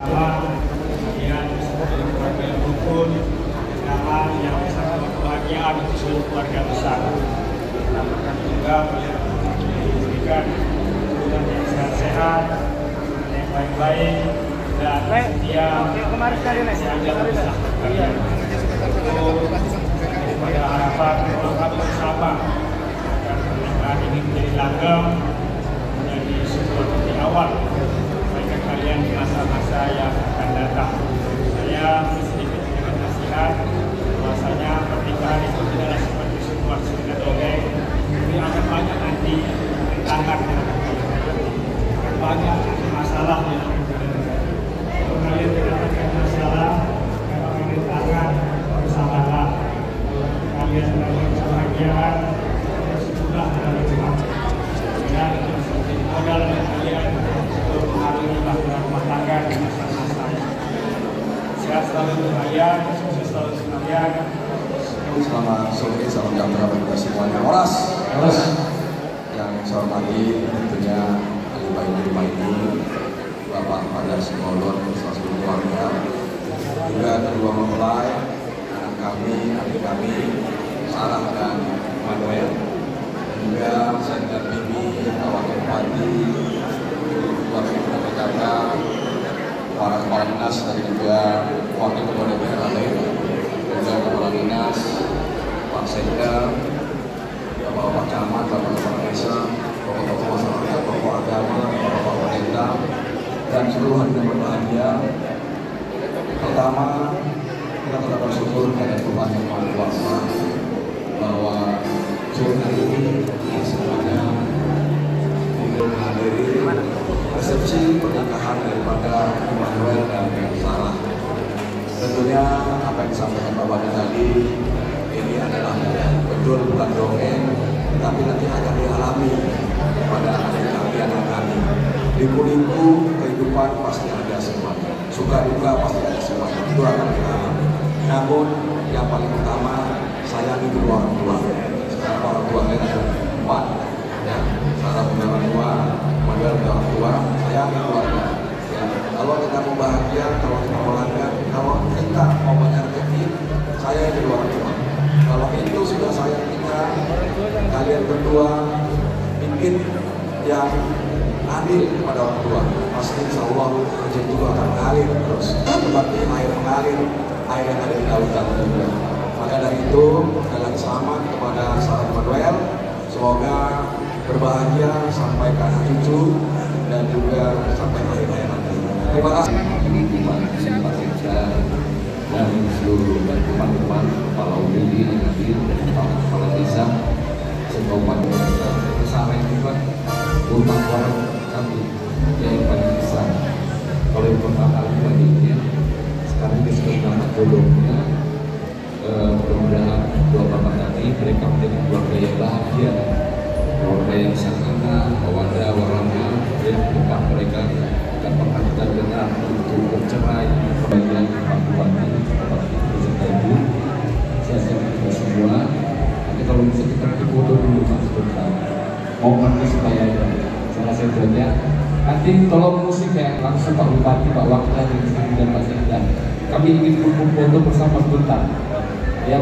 Kemudian keluarga yang rukun, yang bisa membawa kebahagiaan untuk seluruh keluarga besar. Tambahkan juga diberikan keturunan yang sehat-sehat, yang baik-baik, dan setia yang bisa pada harapan doa bersama agar pernikahan ini menjadi langgeng, menjadi sebuah titik awal bagi kalian di masa-masa yang akan datang. Saya sedikit dengan nasihat bahwasanya pernikahan itu tidaklah seperti sebuah cerita dongeng, tapi akan banyak nanti tantangan, akan banyak masalahnya. Kalau kalian mendapatkan masalah, kalau kalian tangan, bersabarlah. Kalian mendapatkan kebahagiaan, bersyukurlah dalam Tuhan. Dan menjadi modal bagi kalian untuk mengarungi rumah tangga di masa-masa ini. Sehat selalu untuk kalian, sukses selalu untuk kalian. Selamat sore, salam sejahtera bagi kita semuanya. Oras. Yang saya hormati tentunya ahli baik ini, Bapak Padar Simolon bersama seluruh keluarga, juga kedua mempelai, anak kami, adik kami, Sarah dan Manuel, juga saya dan Bibi, Wakil Bupati, keluarga Jakarta, para kepala dinas dan juga wakil ketua DPR lain, juga kepala dinas, Pak Sekda, Bapak Camat, Bapak Kepala Desa, Bapak masyarakat, Bapak agama, Bapak pemerintah, dan seluruh hadirin berbahagia. Pertama, kita tetap bersyukur kepada Tuhan Yang Maha Kuasa bahwa sore hari ini semuanya menghadiri resepsi pernikahan daripada Manuel dan Sarah. Tentunya apa yang disampaikan Bapaknya tadi, ini adalah betul bukan dongeng, tetapi nanti akan dialami pada anak kami. Liku-liku kehidupan pasti ada semuanya, suka duka pasti ada semuanya, itu akan dialami. Namun yang paling utama, sayangi kedua orang tua. Sekarang orang tua lain ada 4, ya. Sarah punya orang tua, Manuel punya orang tua, sayangi keluarga. Ya. Kalau kita mau bahagia, kalau kita mau langgeng, kalau kita mau banyak rezeki, sayangi kedua orang tua. Kalau itu sudah sayang kita, kalian berdua bikin yang adil kepada orang tua, pasti insya Allah rezeki itu akan mengalir terus. Seperti air mengalir, air yang ada di lautan juga. Maka dari itu, sekali lagi selamat kepada Sarah Manuel. Semoga berbahagia sampai ke anak cucu dan juga sampai akhir hayat nanti. Terima kasih. Pak Sekda dan seluruh teman-teman kepala UPD yang hadir dan kepala desa semoga bersama juga utang warung kami yang paling besar. Kalau yang pertama baginya sekarang disebut nama jodohnya, mudah-mudahan dua bapak tadi mereka menjadi keluarga yang bahagia, keluarga yang sederhana, wadah warahmah, dan depan mereka akan pernah kita dengar untuk bercerai. Bagian Pak Bupati, Bapak beserta Ibu, saya kita semua. Nanti kalau bisa kita foto dulu Pak sebentar. Mau pergi supaya salah satunya. Nanti tolong musik ya langsung Pak Bupati, Pak Wakil dan Pak Sekda. Kami ingin foto bersama sebentar. Ya.